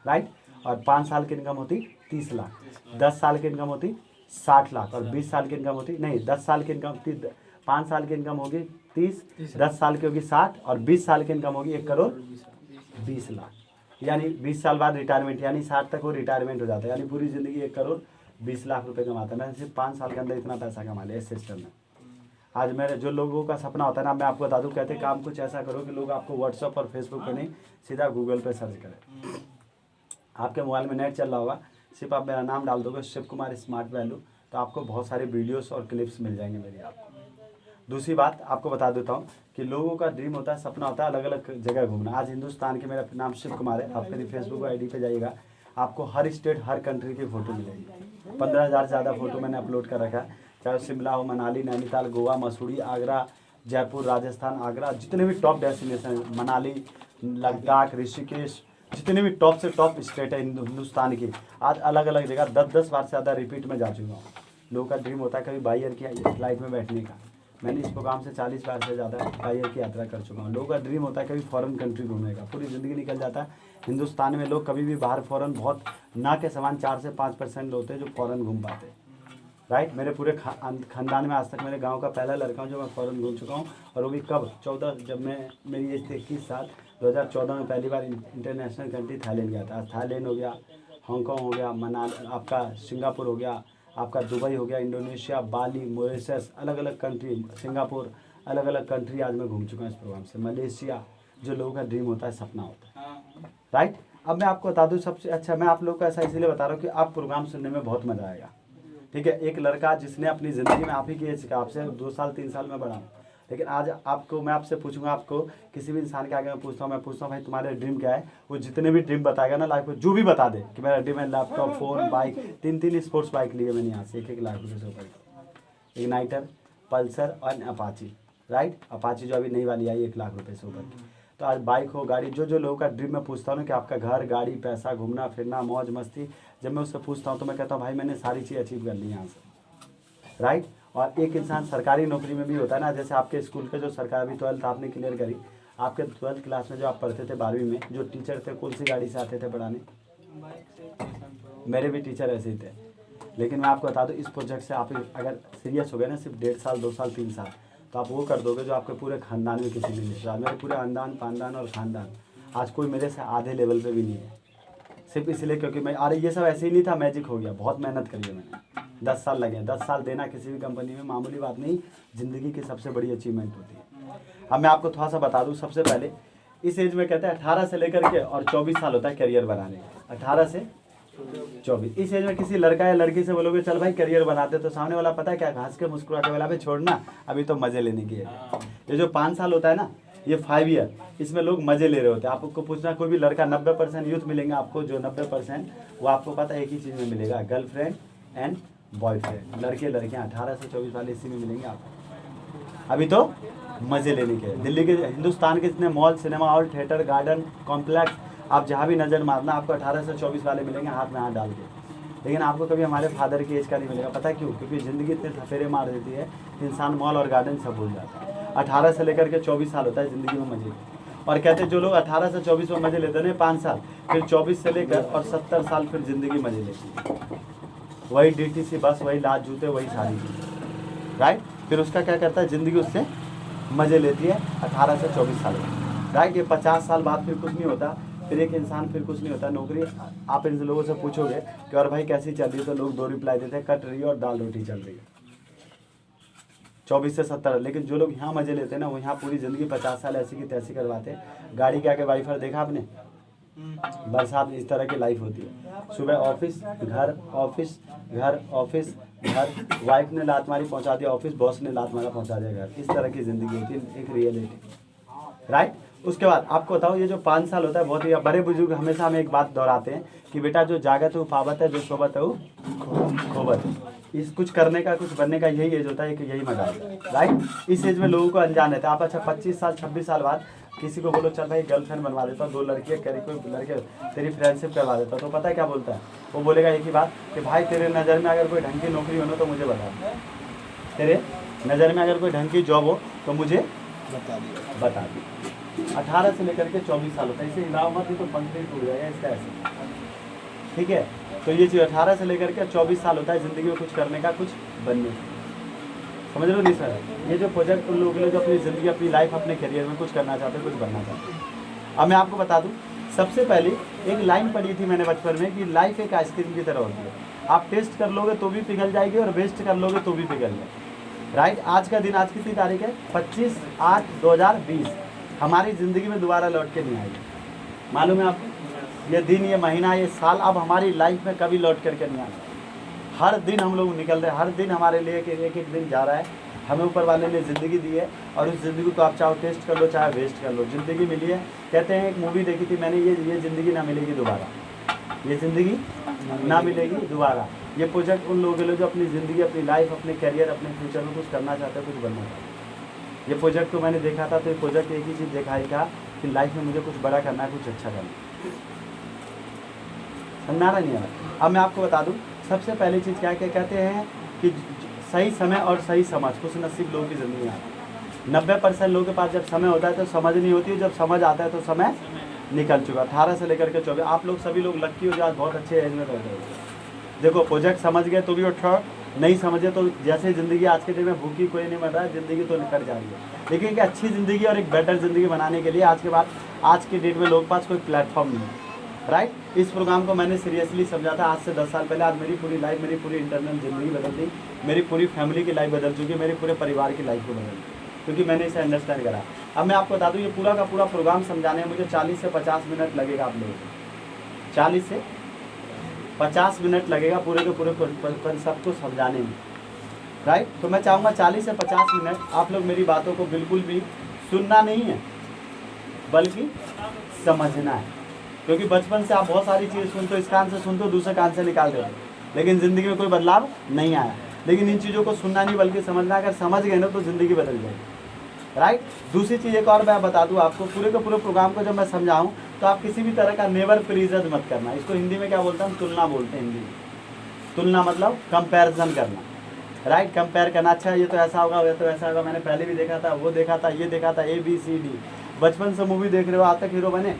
राइट, और 5 साल की इनकम होती 30 लाख, 10 साल की इनकम होती 60 लाख, और 20 साल की इनकम होती नहीं 10 साल की इनकम 5 साल की इनकम होगी 30, 10 साल की होगी 60, और 20 साल की इनकम होगी 1 करोड़ 20 लाख। यानी 20 साल बाद रिटायरमेंट, यानी 60 तक वो रिटायरमेंट हो जाता है, यानी पूरी ज़िंदगी 1 करोड़ 20 लाख रुपए कमाता है। मैंने सिर्फ 5 साल के अंदर इतना पैसा कमा लिया इस सिस्टम में। आज मेरे जो लोगों का सपना होता है ना, मैं आपको बता दूं, कहते काम कुछ ऐसा करो कि लोग आपको व्हाट्सअप और फेसबुक पर नहीं, सीधा गूगल पे सर्च करें। आपके मोबाइल में नेट चल रहा होगा, सिर्फ आप मेरा नाम डाल दोगे शिव कुमार स्मार्ट वैल्यू, तो आपको बहुत सारे वीडियोस और क्लिप्स मिल जाएंगे मेरी आपको। दूसरी बात आपको बता देता हूँ कि लोगों का ड्रीम होता है, सपना होता है अलग अलग जगह घूमना। आज हिंदुस्तान के, मेरा नाम शिव कुमार है, आप मेरी फेसबुक ID पे जाइएगा, आपको हर स्टेट हर कंट्री की फ़ोटो मिलेगी। 15,000 से ज़्यादा फ़ोटो मैंने अपलोड कर रखा है, चाहे शिमला हो, मनाली, नैनीताल, गोवा, मसूरी, आगरा, जयपुर, राजस्थान, आगरा, जितने भी टॉप डेस्टिनेशन, मनाली, लद्दाख, ऋषिकेश, जितने भी टॉप से टॉप स्टेट है हिंदुस्तान की, आज अलग अलग जगह 10-10 बार से ज़्यादा रिपीट में जा चुका हूँ। लोगों का ड्रीम होता है कभी बाई एयर की फ्लाइट में बैठने का, मैंने इस प्रोग्राम से 40 बार से ज़्यादा बाई एयर की यात्रा कर चुका हूँ। लोगों का ड्रीम होता है कभी फॉरेन कंट्री घूमने का, पूरी ज़िंदगी निकल जाता है। हिंदुस्तान में लोग कभी भी बाहर फॉरेन, बहुत ना के समान 4 से 5% होते हैं जो फॉरेन घूम पाते। राइट, मेरे पूरे खानदान में आज तक मेरे गांव का पहला लड़का हूँ जो मैं फ़ॉरेन घूम चुका हूँ। और वो भी कब 14, जब मैं मेरी एज थी 21 साल, 2014 में पहली बार इंटरनेशनल कंट्री थाईलैंड गया था। थाईलैंड हो गया, हांगकॉन्ग हो गया, आपका सिंगापुर हो गया, आपका दुबई हो गया, इंडोनेशिया, बाली, मॉरिशस, अलग अलग कंट्री, सिंगापुर, अलग अलग कंट्री आज मैं घूम चुका हूँ इस प्रोग्राम से। मलेशिया, जो लोगों का ड्रीम होता है, सपना होता है। राइट, अब मैं आपको बता दूँ सबसे अच्छा, मैं आप लोग को ऐसा इसलिए बता रहा हूँ कि आप प्रोग्राम सुनने में बहुत मज़ा आएगा। ठीक है, एक लड़का जिसने अपनी ज़िंदगी में आप ही की एज का, आपसे 2 साल 3 साल में बड़ा हूँ, लेकिन आज आपको मैं आपसे पूछूंगा, आपको किसी भी इंसान के आगे मैं पूछता हूँ भाई तुम्हारे ड्रीम क्या है, वो जितने भी ड्रीम बताएगा ना लाइफ में, जो भी बता दे कि मेरा ड्रीम है laptop, phone, bike, 3 sports bike लिए मैंने यहाँ से 1-1 लाख रुपये से ऊपर, इग्नाइटर, पल्सर और अपाची। राइट, अपाची जो अभी नई वाली आई 1 लाख रुपये से ऊपर की। तो आज बाइक हो, गाड़ी, जो लोगों का ड्रीम मैं पूछता हूँ ना कि आपका घर, गाड़ी, पैसा, घूमना फिरना, मौज मस्ती, जब मैं उससे पूछता हूँ तो मैं कहता हूँ भाई मैंने सारी चीज़ अचीव कर ली यहाँ से। राइट, और एक इंसान सरकारी नौकरी में भी होता है ना, जैसे आपके स्कूल के जो सरकार, अभी 12th आपने क्लियर करी, आपके 12th क्लास में जो आप पढ़ते थे 12वीं में, जो टीचर थे कौन सी गाड़ी से आते थे पढ़ाने? मेरे भी टीचर ऐसे ही थे। लेकिन मैं आपको बता दूं, इस प्रोजेक्ट से आप अगर सीरियस हो गए ना, सिर्फ 1.5 साल, 2 साल, 3 साल, तो आप वो कर दोगे जो आपके पूरे खानदान में किसी ने नहीं किया। मेरे पूरे खानदान और ख़ानदान आज कोई मेरे से आधे लेवल पे भी नहीं है, सिर्फ इसलिए क्योंकि मैं, अरे ये सब ऐसे ही नहीं था, मैजिक हो गया। बहुत मेहनत करी है मैंने, 10 साल लगे। 10 साल देना किसी भी कंपनी में मामूली बात नहीं, ज़िंदगी की सबसे बड़ी अचीवमेंट होती है। अब मैं आपको थोड़ा सा बता दूं, सबसे पहले इस एज में कहते हैं 18 से लेकर के और 24 साल होता है करियर बनाने का। 18 से 24 इस एज में किसी लड़का या लड़की से बोलोगे चल भाई करियर बनाते, तो सामने वाला पता है क्या, हंस के मुस्कुरा के वाला पे छोड़ना, अभी तो मज़े लेने की है। ये जो 5 साल होता है ना, ये 5 ईयर, इसमें लोग मज़े ले रहे होते हैं। आपको पूछना, कोई भी लड़का 90% यूथ मिलेंगे आपको, जो 90% वो आपको पता है एक ही चीज़ में मिलेगा, गर्लफ्रेंड एंड बॉयफ्रेंड। लड़के लड़कियाँ 18 से 24 वाले इसी में मिलेंगे आपको। अभी तो मज़े लेने के। दिल्ली के, हिंदुस्तान के जितने mall, cinema hall, theatre, garden, complex, आप जहाँ भी नज़र मारना आपको 18 से 24 वाले मिलेंगे हाथ में हाथ डाल के। लेकिन आपको कभी हमारे फादर की एज का नहीं मिलेगा। पता है क्यों? क्योंकि ज़िंदगी इतने थपेरे मार देती है, इंसान मॉल और गार्डन सब भूल जाता है। 18 से लेकर के 24 साल होता है ज़िंदगी में मज़े। और कहते हैं जो लोग 18 से 24 में मज़े लेते हैं 5 साल, फिर 24 से लेकर और 70 साल फिर ज़िंदगी मज़े लेती है। वही DTC बस, वही लात जूते, वही साड़ी, राइट। फिर उसका क्या करता है, ज़िंदगी उससे मज़े लेती है 18 से 24 साल में, राइट। ये 50 साल बाद फिर कुछ नहीं होता, फिर एक इंसान फिर कुछ नहीं होता। नौकरी आप इन लोगों से पूछोगे कि और भाई कैसी चल रही है, तो लोग 2 रिप्लाई देते हैं, कट रही है और दाल रोटी चल रही है। 24 से 70। लेकिन जो लोग यहाँ मज़े लेते हैं ना, वो यहाँ पूरी ज़िंदगी 50 साल ऐसी की तैसी करवाते हैं। गाड़ी के आगे वाइफर देखा आपने? बरसात इस तरह की लाइफ होती है। सुबह ऑफिस, घर, ऑफिस, घर, ऑफिस, घर, वाइफ ने लात मारी पहुँचा दिया ऑफिस, बॉस ने लात मारा पहुँचा दिया घर। इस तरह की ज़िंदगी होती है, एक रियलिटी, राइट। उसके बाद आपको बताओ, ये जो 5 साल होता है, बहुत ही बड़े बुजुर्ग हमेशा हमें एक बात दोहराते हैं कि बेटा जो जागत है वो पावत है, जो सोबत है वो खोबत है। इस कुछ करने का, कुछ बनने का यही एज होता है कि यही मजा आता है, राइट। इस एज में लोगों को अनजान रहता है। आप अच्छा 25 साल 26 साल बाद किसी को बोलो चल भाई गर्लफ्रेंड बनवा देता हूँ, 2 लड़कियाँ करी, कोई लड़के तेरी फ्रेंडशिप करवा देता हूँ, तो पता है क्या बोलता है? वो बोलेगा एक ही बात कि भाई तेरे नज़र में अगर कोई ढंग की नौकरी हो ना तो मुझे बता, तेरे नज़र में अगर कोई ढंग की जॉब हो तो मुझे बता दी। 18 से लेकर के 24 साल होता है। इसे हिलाओ मत, तो पंक्ति टूट जाएगा इसका ऐसे, ठीक है। तो ये चीज़ 18 से लेकर के 24 साल होता है ज़िंदगी में कुछ करने का, कुछ बनने का। समझ लो नहीं सर? ये जो प्रोजेक्ट उन लोगों के लिए जो अपनी ज़िंदगी, अपनी लाइफ, अपने करियर में कुछ करना चाहते हैं, कुछ बनना चाहते हैं। अब मैं आपको बता दूं, सबसे पहले एक लाइन पढ़ी थी मैंने बचपन में कि लाइफ एक आइसक्रीम की तरह होती है। आप टेस्ट कर लोगे तो भी पिघल जाएगी और वेस्ट कर लोगे तो भी पिघल जाएगी, राइट। आज का दिन, आज कितनी तारीख है? 25/8/2020। हमारी ज़िंदगी में दोबारा लौट के नहीं आएगी, मालूम है आपको? ये दिन, ये महीना, ये साल अब हमारी लाइफ में कभी लौट करके नहीं आएगा। हर दिन हम लोग निकल रहे हैं, हर दिन हमारे लिए एक एक दिन जा रहा है। हमें ऊपर वाले ने ज़िंदगी दी है और उस ज़िंदगी को आप चाहो टेस्ट कर लो, चाहे वेस्ट कर लो, ज़िंदगी मिली है। कहते हैं, एक मूवी देखी थी मैंने, ये ज़िंदगी ना मिलेगी दोबारा, ये ज़िंदगी ना मिलेगी दोबारा। ये प्रोजेक्ट उन लोगों के लिए जो अपनी ज़िंदगी, अपनी लाइफ, अपने करियर, अपने फ्यूचर में कुछ करना चाहते हैं, कुछ बनना चाहते हैं। ये प्रोजेक्ट तो मैंने देखा था, तो ये प्रोजेक्ट एक ही चीज़ दिखाई था कि लाइफ में मुझे कुछ बड़ा करना है, कुछ अच्छा करना है। समझा रहा नहीं है? अब मैं आपको बता दूं, सबसे पहली चीज़ क्या कहते हैं कि सही समय और सही समझ खुश नसीब लोगों की ज़िंदगी में आता है। 90% लोगों के पास जब समय होता है तो समझ नहीं होती है, जब समझ आता है तो समय निकल चुका। 18 से लेकर के 24। आप लोग सभी लोग लक्की हो जो आज बहुत अच्छे एज में रहते हो। देखो, प्रोजेक्ट समझ गए तो भी उठो, नहीं समझे तो जैसे ज़िंदगी आज के दिन में भूखी कोई नहीं मर रहा है, ज़िंदगी तो निकल जा रही है। लेकिन एक अच्छी ज़िंदगी और एक बेटर ज़िंदगी बनाने के लिए आज के डेट में लोगों के पास कोई प्लेटफॉर्म नहीं है, राइट। इस प्रोग्राम को मैंने सीरियसली समझा था आज से 10 साल पहले। आज मेरी पूरी लाइफ, मेरी पूरी इंटरनल ज़िंदगी बदल दी, मेरी पूरी फैमिली की लाइफ बदल चुकी है, मेरे पूरे परिवार की लाइफ को बदल दी, क्योंकि मैंने इसे अंडरस्टैंड करा। अब मैं आपको बता दूं, ये पूरा का पूरा प्रोग्राम समझाने में मुझे 40 से 50 मिनट लगेगा। आप लोगों को 40 से 50 मिनट लगेगा पूरे के पूरे कंसेप्ट को समझाने में, राइट। तो मैं चाहूँगा 40 से 50 मिनट आप लोग मेरी बातों को बिल्कुल भी सुनना नहीं है, बल्कि समझना है। क्योंकि बचपन से आप बहुत सारी चीज़ सुनते हो, इस कान से सुनते हो, दूसरे कान से निकाल देते हो, लेकिन ज़िंदगी में कोई बदलाव नहीं आया। लेकिन इन चीज़ों को सुनना नहीं बल्कि समझना, अगर समझ गए ना तो ज़िंदगी बदल जाएगी, राइट। दूसरी चीज़ एक और मैं बता दूं आपको, पूरे के पूरे प्रोग्राम को जब मैं समझाऊं तो आप किसी भी तरह का नेवर प्रीजज मत करना। इसको हिंदी में क्या बोलते हैं? हम तुलना बोलते हैं हिंदी में। तुलना मतलब कंपैरिजन करना, राइट। कंपेयर करना, अच्छा ये तो ऐसा होगा, ये तो ऐसा होगा, मैंने पहले भी देखा था, वो देखा था, ये देखा था, ABCD। बचपन से मूवी देख रहे हो, आज तक हीरो बने?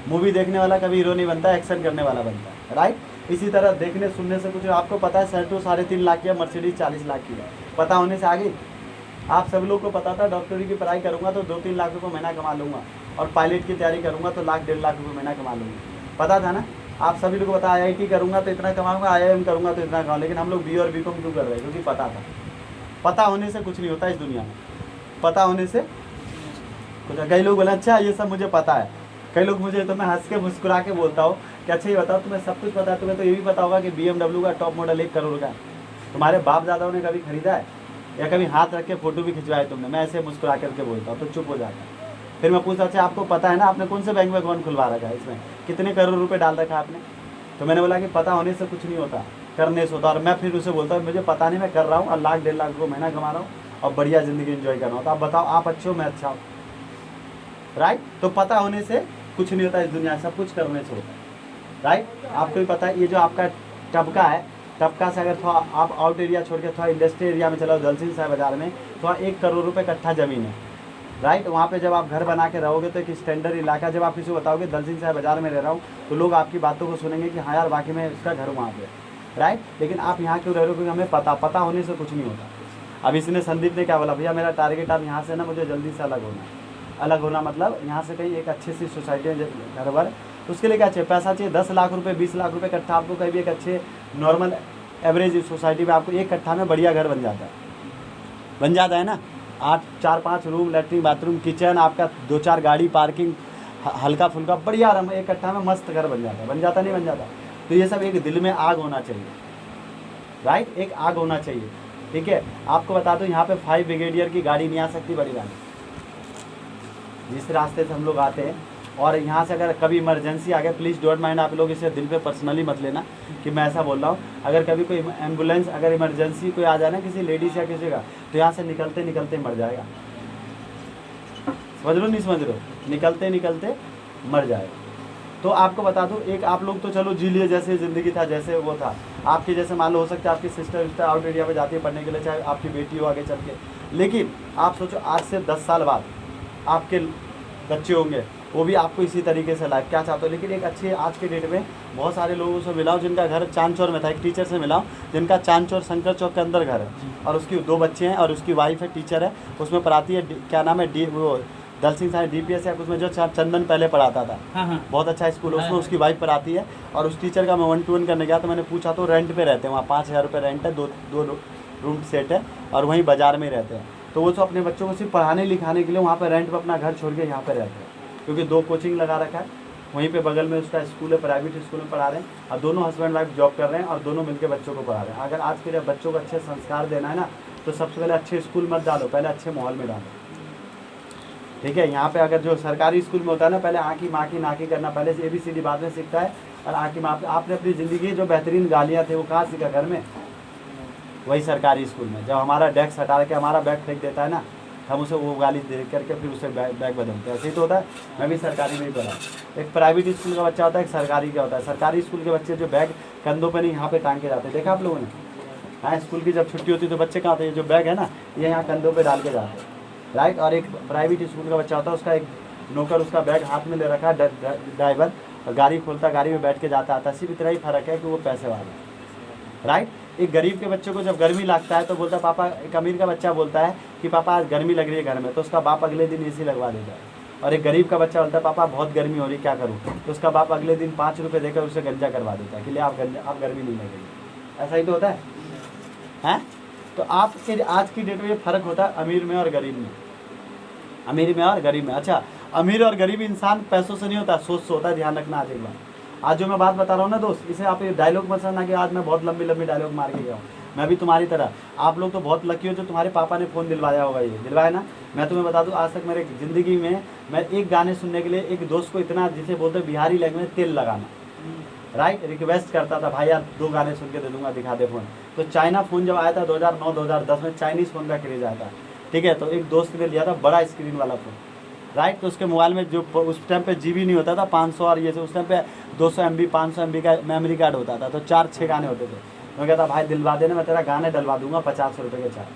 मूवी देखने वाला कभी हीरो नहीं बनता, एक्शन करने वाला बनता है, राइट। इसी तरह देखने सुनने से कुछ, आपको पता है सेल्टो 3.5 लाख की है, मर्सिडीज 40 लाख की है, पता होने से आगे। आप सब लोग को पता था डॉक्टरी की पढ़ाई करूँगा तो 2-3 लाख रुपये महीना कमा लूँगा, और पायलट की तैयारी करूँगा तो 1-1.5 लाख रुपये महीना कमा लूँगा, पता था ना? आप सभी लोग को पता, IIT करूँगा तो इतना कमाऊँगा, IIM करूँगा तो इतना कमाऊँ। लेकिन हम लोग BA और BCom क्यों कर रहे हैं? क्योंकि पता था। पता होने से कुछ नहीं होता इस दुनिया में, पता होने से कुछ। कई लोग बोले अच्छा ये सब मुझे पता है, कई लोग मुझे, तो मैं हंस के मुस्कुरा के बोलता हूँ कि अच्छा ये बताओ तुम्हें सब कुछ पता है, तुम्हें तो ये भी पता होगा कि BMW का टॉप मॉडल 1 करोड़ का है। तुम्हारे बाप दादाओं ने कभी खरीदा है या कभी हाथ रख के फ़ोटो भी खिंचवाए तुमने? मैं ऐसे मुस्कुरा करके बोलता हूँ तो चुप हो जाता है। फिर मैं पूछता अच्छा आपको पता है ना, आपने कौन से बैंक में अकाउंट खुलवा रखा है, इसमें कितने करोड़ रुपये डाल रखा है आपने? तो मैंने बोला कि पता होने से कुछ नहीं होता, करने से होता। और मैं फिर उसे बोलता हूँ मुझे पता नहीं, मैं कर रहा हूँ और 1-1.5 लाख रुपये महीना कमा रहा हूँ और बढ़िया ज़िंदगी एंजॉय करना हो। तो आप बताओ, आप अच्छे हो, मैं अच्छा हूँ, राइट। तो पता होने से कुछ नहीं होता इस दुनिया, सब कुछ करने से होता है, राइट। आपको भी पता है ये जो आपका टबका है, टबका से अगर थोड़ा आप आउट एरिया छोड़ के थोड़ा इंडस्ट्रियल एरिया में चलाओ, दलसिंह साहब बाजार में थोड़ा 1 करोड़ रुपए कट्ठा ज़मीन है, राइट। वहाँ पे जब आप घर बना के रहोगे तो एक स्टैंडर्ड इलाका, जब आप किसी को बताओगे दलसिंह साहब बाजार में रह रहा हूँ, तो लोग आपकी बातों को सुनेंगे कि हाँ यार वाकई में उसका घर वहाँ पे, राइट। लेकिन आप यहाँ क्यों रह रहे हो? क्योंकि हमें पता होने से कुछ नहीं होता। अब इसने संदीप ने क्या बोला, भैया मेरा टारगेट अब यहाँ से ना मुझे जल्दी से अलग होना मतलब यहाँ से कहीं एक अच्छी सी सोसाइटी में घर वर, उसके लिए क्या चाहिए? पैसा चाहिए। 10 लाख रुपए 20 लाख रुपए कट्ठा आपको कहीं भी एक अच्छे नॉर्मल एवरेज सोसाइटी में आपको एक कट्ठा में बढ़िया घर बन जाता है ना। 4-5 रूम, लेटरिन, बाथरूम, किचन, आपका 2-4 गाड़ी पार्किंग, हल्का फुल्का बढ़िया एक कट्ठा में मस्त घर बन जाता नहीं बन जाता। तो ये सब एक दिल में आग होना चाहिए, राइट, एक आग होना चाहिए, ठीक है। आपको बता दो यहाँ पे 5 ब्रिगेडियर की गाड़ी नहीं आ सकती, बड़ी गाड़ी, जिस रास्ते से हम लोग आते हैं। और यहाँ से अगर कभी इमरजेंसी आ गया, प्लीज़ डोंट माइंड, आप लोग इसे दिल पे पर्सनली मत लेना कि मैं ऐसा बोल रहा हूँ। अगर कभी कोई एम्बुलेंस, अगर इमरजेंसी कोई आ जाए ना किसी लेडीज़ या किसी का, तो यहाँ से निकलते निकलते मर जाएगा। समझ लो नहीं समझ लो, निकलते निकलते मर जाएगा। तो आपको बता दूं, एक आप लोग तो चलो जी लिए, जैसे ज़िंदगी था जैसे वो था आपकी, जैसे मान लो हो सकता है आपकी सिस्टर आउट एरिया में जाती है पढ़ने के लिए, चाहे आपकी बेटी हो आगे चल के। लेकिन आप सोचो आज से 10 साल बाद आपके बच्चे होंगे, वो भी आपको इसी तरीके से लाइफ क्या चाहते हो। लेकिन एक अच्छे आज के डेट में बहुत सारे लोगों से मिलाओ जिनका घर चांदचौर में था, एक टीचर से मिलाओ जिनका चांदचौर शंकर चौक के अंदर घर है, और उसकी 2 बच्चे हैं, और उसकी वाइफ है टीचर है, उसमें पढ़ाती है, क्या नाम है, वो दलसिंह साहब DPS है, उसमें जो चंदन पहले पढ़ाता था, बहुत अच्छा स्कूल, उसमें उसकी वाइफ पढ़ाती है। और उस टीचर का मैं 1-to-1 करने गया तो मैंने पूछा, तो रेंट पे रहते हैं वहाँ, 5000 रुपये रेंट है, 2 रूम सेट है, और वहीं बाज़ार में रहते हैं। तो वो तो अपने बच्चों को सिर्फ पढ़ाने लिखाने के लिए वहाँ पर रेंट पर अपना घर छोड़ के यहाँ पर रहते हैं, क्योंकि 2 कोचिंग लगा रखा है, वहीं पे बगल में उसका स्कूल है, प्राइवेट स्कूल में पढ़ा रहे हैं, और दोनों हस्बैंड वाइफ जॉब कर रहे हैं, और दोनों मिलकर बच्चों को पढ़ा रहे हैं। अगर आज के बच्चों को अच्छे संस्कार देना है ना, तो सबसे पहले अच्छे स्कूल मत डालो, पहले अच्छे माहौल में डालो, ठीक है। यहाँ पे अगर जो सरकारी स्कूल में होता है ना, पहले आँखी माँ की नाकी करना, पहले से ABCD बाद में सीखता है, और आँखी माँ आपने अपनी ज़िंदगी जो बेहतरीन गालियाँ थे वो कहाँ सीखा? घर में, वही सरकारी स्कूल में। जब हमारा डेस्क हटा के हमारा बैग फेंक देता है ना, हम उसे वो गाली दे करके फिर उसे बैग बदलते हैं। ऐसे ही तो होता है। मैं भी सरकारी में ही पढ़ा, एक प्राइवेट स्कूल का बच्चा होता है, एक सरकारी का होता है। सरकारी स्कूल के बच्चे जो बैग कंधों पर नहीं यहाँ पे टांग के जाते हैं, देखा आप लोगों ने? हाँ, स्कूल की जब छुट्टी होती है तो बच्चे कहाँ आते हैं, जो बैग है ना ये यहाँ कंधों पर डाल के जाते हैं, राइट। और एक प्राइवेट स्कूल का बच्चा होता है, उसका एक नौकर उसका बैग हाथ में ले रखा है, ड्राइवर, और गाड़ी खोलता, गाड़ी में बैठ के जाता आता। सिर्फ इतना ही फ़र्क है कि वो पैसे वाला है, राइट। एक गरीब के बच्चे को जब गर्मी लगता है तो बोलता है पापा, एक अमीर का बच्चा बोलता है कि पापा आज गर्मी लग रही है घर में, तो उसका बाप अगले दिन AC लगवा देता है। और एक गरीब का बच्चा बोलता है पापा बहुत गर्मी हो रही, क्या करूँ, तो उसका बाप अगले दिन 5 रुपये देकर उसे गंजा करवा देता है कि ले आप गर्मी नहीं लगेगी। ऐसा ही तो होता है, हैं? तो आपके आज की डेट में ये फ़र्क होता है अमीर में और गरीब में, अमीर में और गरीब में। अच्छा, अमीर और गरीब इंसान पैसों से नहीं होता, सोच से होता है, ध्यान रखना। आज एक बार, आज जो मैं बात बता रहा हूँ ना दोस्त, इसे आप ये डायलॉग मत समझना कि आज मैं बहुत लंबी डायलॉग मार के गया हूँ। मैं भी तुम्हारी तरह, आप लोग तो बहुत लकी हो जो तुम्हारे पापा ने फ़ोन दिलवाया होगा, ये दिलवाया ना। मैं तुम्हें बता दूँ, आज तक मेरे ज़िंदगी में मैं एक गाने सुनने के लिए एक दोस्त को इतना, जिसे बोलते बिहारी लैंग्वेज तेल लगाना, राइट, रिक्वेस्ट करता था, भाई यार 2 गाने सुन के दे दूँगा, दिखा दे फ़ोन। तो चाइना फ़ोन जब आया था 2009-2010 में, चाइनीज़ फ़ोन का क्रेज़ आया था, ठीक है। तो एक दोस्त ने लिया था बड़ा स्क्रीन वाला फ़ोन, राइट। तो उसके मोबाइल में जो उस टाइम पे GB नहीं होता था 500, और ये से उस टाइम पे 200 MB 500 MB का मेमोरी कार्ड होता था, तो 4-6 गाने होते थे। मैं कहता भाई दिलवा देना, मैं तेरा गाने डलवा दूंगा 50 रुपये के 4।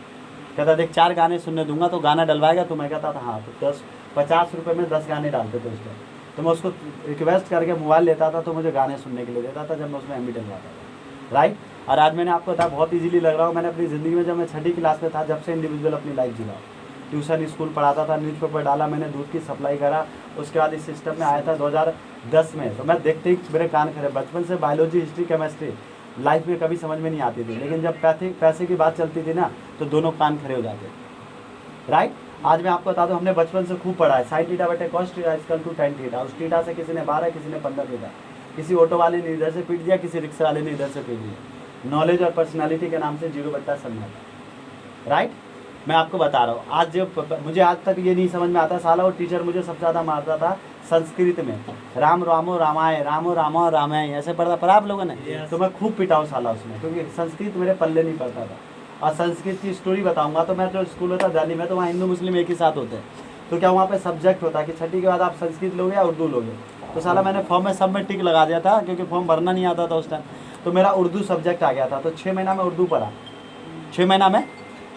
कहता देख 4 गाने सुनने दूंगा तो गाना डलवाएगा। तो मैं कहता था हाँ। तो 50 रुपये में 10 गाने डालते थे उसमें। तो मैं उसको रिक्वेस्ट करके मोबाइल लेता था तो मुझे गाने सुनने के लिए देता था, जब मैं उसमें MB डलवाता था, राइट। और आज मैंने आपको बताया बहुत ईजीली लग रहा हूँ, मैंने अपनी ज़िंदगी में जब मैं 6ठी क्लास में था, जब से इंडिविजुअल अपनी लाइफ जीला, ट्यूशन स्कूल पढ़ाता था, न्यूज़पेपर डाला मैंने, दूध की सप्लाई करा। उसके बाद इस सिस्टम में आया था 2010 में। तो मैं देखते ही मेरे कान खड़े। बचपन से बायोलॉजी, हिस्ट्री, केमिस्ट्री लाइफ में कभी समझ में नहीं आती थी, लेकिन जब पैसे की बात चलती थी ना, तो दोनों कान खड़े हो जाते, राइट। आज मैं आपको बता दूं, हमने बचपन से खूब पढ़ा है। sin थीटा बटे cos theta equal to tan theta. उस थीटा से किसी ने 12, किसी ने 15 पीटा, किसी ऑटो वाले ने इधर से पीट दिया, किसी रिक्शा वाले ने इधर से पीट दिया। नॉलेज और पर्सनालिटी के नाम से 0 बट्टा समझाता, राइट। मैं आपको बता रहा हूँ, आज जो मुझे आज तक ये नहीं समझ में आता, साला वो टीचर मुझे सबसे ज़्यादा मारता था संस्कृत में, राम रामो रामाय, रामो रामो रामाय, ऐसे पढ़ा आप लोगों ने। तो मैं खूब पिटाऊँ साला उसमें, क्योंकि संस्कृत मेरे पल्ले नहीं पड़ता था। और संस्कृत की स्टोरी बताऊंगा, तो मैं जो स्कूल होता दिल्ली में, तो वहाँ हिंदू मुस्लिम एक ही साथ होते हैं। तो क्या वहाँ पे सब्जेक्ट होता है कि छठी के बाद आप संस्कृत लोगे या उर्दू लोगे। तो साला मैंने फॉर्म में सब में टिक लगा दिया था, क्योंकि फॉर्म भरना नहीं आता था उस टाइम। तो मेरा उर्दू सब्जेक्ट आ गया था, तो 6 महीना में उर्दू पढ़ा, 6 महीना में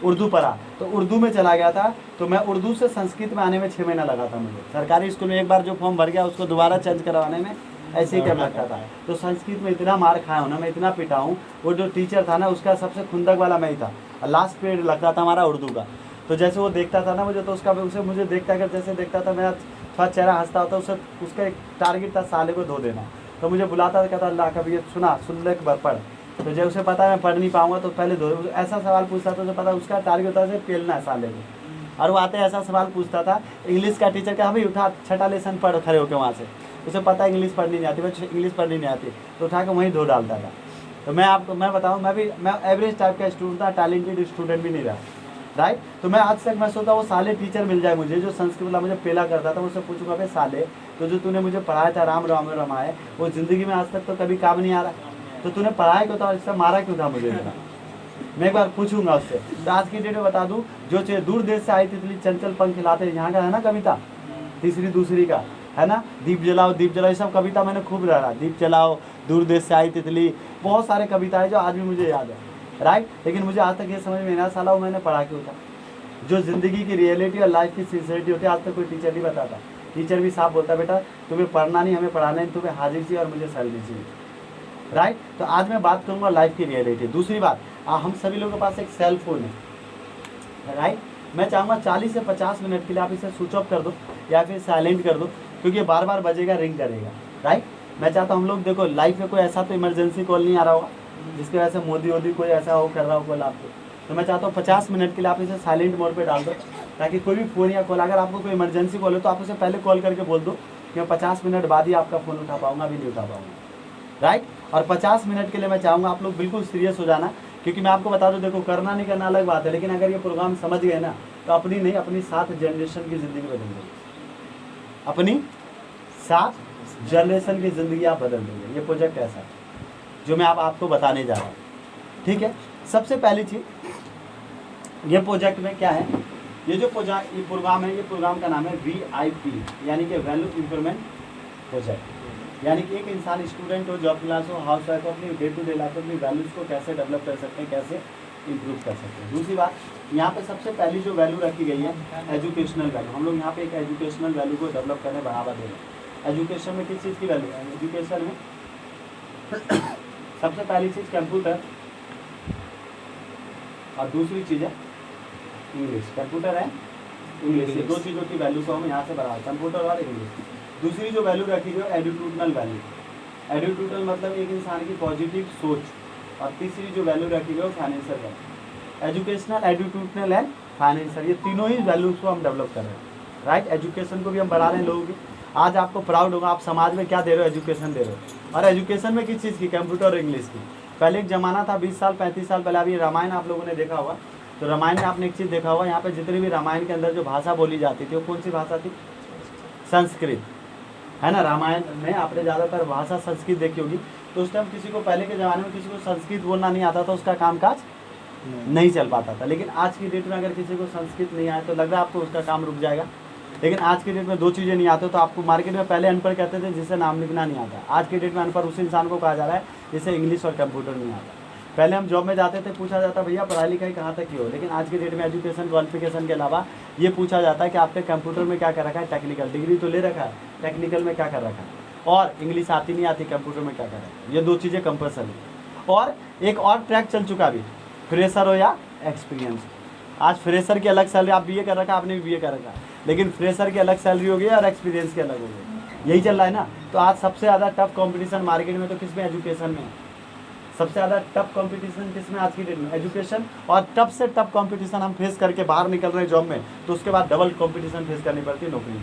उर्दू पढ़ा, तो उर्दू में चला गया था। तो मैं उर्दू से संस्कृत में आने में 6 महीना लगा था मुझे। सरकारी स्कूल में एक बार जो फॉर्म भर गया उसको दोबारा चेंज करवाने में ऐसे ही टाइम लगता था। तो संस्कृत में इतना मार खाया हूँ ना, मैं इतना पिटा हूँ। वो जो टीचर था ना, उसका सबसे खुंदक वाला मैं ही था, और लास्ट पीरियड लगता था हमारा उर्दू का। तो जैसे वो देखता था ना मुझे, तो उसका उसे मुझे देखता कर जैसे देखता था, मेरा थोड़ा चेहरा हंसता होता, उसे उसका एक टारगेट था साले को धो देना। तो मुझे बुलाता था, कहता अल्लाह कभी ये सुन ले एक बार पढ़। तो जब उसे पता है मैं पढ़ नहीं पाऊंगा, तो पहले धो, ऐसा सवाल पूछता था, उसे पता उसका टारगेट होता है पेलना है साले को। और वो आते ऐसा सवाल पूछता था, इंग्लिश का टीचर का, भाई उठा छठा लेसन पढ़ खड़े होकर वहाँ से। उसे पता है इंग्लिश पढ़नी नहीं आती, मैं इंग्लिश पढ़नी नहीं आती, तो उठा के वहीं धो डालता था। तो मैं बताऊँ, मैं एवरेज टाइप का स्टूडेंट था, टैलेंटेड स्टूडेंट भी नहीं रहा, राइट। तो मैं आज तक मैं सोचता वो साले टीचर मिल जाए मुझे, जो संस्कृत वाला मुझे पेला करता था, मुझसे पूछूंगा भाई साले, तो जो तूने मुझे पढ़ाया था राम राम रमाए, वो ज़िंदगी में आज तक तो कभी काम नहीं आ रहा, तो तूने पढ़ाया क्यों था, इससे मारा क्यों था मुझे मेरा। मैं एक बार पूछूंगा उससे। तो आज की डेट में बता दूं, जो दूर देश से आई तितली चंचल पंख खिलाते, यहाँ का है ना कविता, तीसरी दूसरी का है ना, दीप जलाओ ये सब कविता मैंने खूब रहा। दीप जलाओ, दूर देश से आई तितली, बहुत सारे कविताएं जो आज भी मुझे याद है, राइट। लेकिन मुझे आज तक ये समझ में नहीं आया साला वो मैंने पढ़ा क्यों था। जो ज़िंदगी की रियलिटी और लाइफ की सिंसियरिटी होती है, आज तक कोई टीचर नहीं बताता। टीचर भी साफ बोलता बेटा तुम्हें पढ़ना नहीं, हमें पढ़ाना नहीं, तुम्हें हाजिर चाहिए और मुझे सैलरी चाहिए, राइट। तो आज मैं बात करूँगा लाइफ की रियलिटी। दूसरी बात, हम सभी लोगों के पास एक सेल फोन है, राइट। मैं चाहूँगा 40 से 50 मिनट के लिए आप इसे स्विच ऑफ कर दो या फिर साइलेंट कर दो, क्योंकि ये बार बार बजेगा, रिंग करेगा, राइट। मैं चाहता हूँ हम लोग, देखो लाइफ में कोई ऐसा तो इमरजेंसी कॉल नहीं आ रहा होगा जिसकी वजह से मोदी कोई ऐसा हो कर रहा हो कॉल आपको। तो मैं चाहता हूँ 50 मिनट के लिए आप इसे साइलेंट मोड पे डाल दो, ताकि कोई भी फ़ोन या कॉल, अगर आपको कोई इमरजेंसी कॉल हो तो आप उसे पहले कॉल करके बोल दो कि मैं 50 मिनट बाद ही आपका फ़ोन उठा पाऊँगा, अभी नहीं उठा पाऊँगा, राइट। और 50 मिनट के लिए मैं चाहूँगा आप लोग बिल्कुल सीरियस हो जाना, क्योंकि मैं आपको बता दूँ, देखो करना नहीं करना अलग बात है, लेकिन अगर ये प्रोग्राम समझ गए ना, तो अपनी नहीं अपनी 7 जनरेशन की ज़िंदगी बदल देंगे, अपनी 7 जनरेशन की ज़िंदगी आप बदल देंगे। ये प्रोजेक्ट ऐसा है जो मैं आपको बताने जा रहा हूँ, ठीक है। सबसे पहली चीज़, ये प्रोजेक्ट में क्या है, ये जो प्रोग्राम है, ये प्रोग्राम का नाम है VIP, यानी कि वैल्यू इंप्रूवमेंट प्रोजेक्ट। यानी कि एक इंसान, स्टूडेंट हो, जॉब क्लास हो, हाउस वाइफ हो, अपनी डे टू डे लाइफ में अपनी वैल्यूज़ को कैसे डेवलप कर सकते हैं, कैसे इंप्रूव कर सकते हैं। दूसरी बात, यहाँ पे सबसे पहली जो वैल्यू रखी गई है, एजुकेशनल वैल्यू। हम लोग यहाँ पे एक एजुकेशनल वैल्यू को डेवलप करने बढ़ावा दे रहे हैं। एजुकेशन में किस चीज़ की वैल्यू है? एजुकेशन में सबसे पहली चीज़ कंप्यूटर, और दूसरी चीज़ है इंग्लिश। कंप्यूटर है इंग्लिश, ये 2 चीज़ों की वैल्यू को हम यहाँ से बढ़ा, कंप्यूटर और इंग्लिश। दूसरी जो वैल्यू रखी गई है एटीट्यूडनल वैल्यू। एटीट्यूडनल मतलब एक इंसान की पॉजिटिव सोच। और तीसरी जो वैल्यू रखी गई है financial value. Educational, attitudinal and financial, ये तीनों ही वैल्यूज को हम डेवलप कर रहे हैं, राइट। एजुकेशन को भी हम बढ़ा रहे हैं लोगों की। आज आपको प्राउड होगा, आप समाज में क्या दे रहे हो, एजुकेशन दे रहे हो। और एजुकेशन में किस चीज़ की? कंप्यूटर और इंग्लिश की। पहले एक ज़माना था 20 साल 35 साल पहले, अभी रामायण आप लोगों ने देखा होगा, तो रामायण में आपने एक चीज़ देखा होगा, यहाँ पे जितनी भी रामायण के अंदर जो भाषा बोली जाती थी वो कौन सी भाषा थी? संस्कृत, है ना। रामायण में आपने ज़्यादातर भाषा संस्कृत देखी होगी। तो उस टाइम किसी को, पहले के ज़माने में किसी को संस्कृत बोलना नहीं आता था, उसका कामकाज नहीं चल पाता था। लेकिन आज की डेट में अगर किसी को संस्कृत नहीं आए तो लग रहा है आपको उसका काम रुक जाएगा। लेकिन आज की डेट में 2 चीज़ें नहीं आते, तो आपको मार्केट में पहले अनपढ़ कहते थे जिसे नाम लिखना नहीं आता। आज की डेट में अनपढ़ उस इंसान को कहा जा रहा है जिसे इंग्लिश और कंप्यूटर नहीं आता। पहले हम जॉब में जाते थे, पूछा जाता भैया पढ़ाई लिखाई कहाँ तक की हो। लेकिन आज की डेट में एजुकेशन क्वालिफिकेशन के अलावा ये पूछा जाता है कि आपने कंप्यूटर में क्या कर रखा है, टेक्निकल डिग्री तो ले रखा है, टेक्निकल में क्या कर रखा है, और इंग्लिश आती नहीं आती, कंप्यूटर में क्या कर रहा है। ये 2 चीज़ें कंपल्सरी। और एक और ट्रैक चल चुका अभी, फ्रेशर हो या एक्सपीरियंस। आज फ्रेशर की अलग सैलरी, आप BA कर रखा, आपने भी BA कर रखा, लेकिन फ्रेशर की अलग सैलरी हो गई और एक्सपीरियंस की अलग हो गई। यही चल रहा है ना। तो आज सबसे ज़्यादा टफ कंपटीशन मार्केट में तो किस में? एजुकेशन में। सबसे ज़्यादा टफ कंपटीशन किस में आज की डेट में? एजुकेशन। और टफ से टफ कंपटीशन हम फेस करके बाहर निकल रहे हैं जॉब में, तो उसके बाद डबल कंपटीशन फेस करनी पड़ती है नौकरी।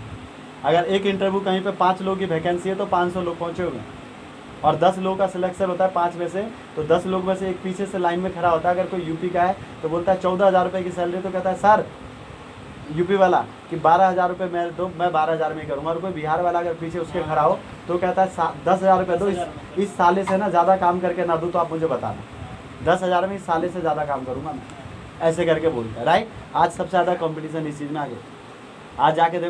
अगर एक इंटरव्यू कहीं पे 5 लोगों की वैकेंसी है तो 500 लोग पहुँचे हुए हैं, और 10 लोगों का सिलेक्शन होता है 5 में से, तो 10 लोग में से एक पीछे से लाइन में खड़ा होता है। अगर कोई यूपी का है तो बोलता है 14,000 रुपये की सैलरी, तो कहता है सर यूपी वाला कि 12,000 रुपये मैं दो, मैं 12,000 में ही करूँगा। और कोई बिहार वाला अगर पीछे उसके खड़ा हो तो कहता है 10,000 रुपये दो, इस साले से ना ज़्यादा काम करके ना दूँ तो आप मुझे बताना, 10,000 में इस साले से ज़्यादा काम करूँगा मैं। ऐसे करके बोलता है, राइट। आज सबसे ज़्यादा कंपटीशन इस चीज़ में आ गया। आज जाके देखो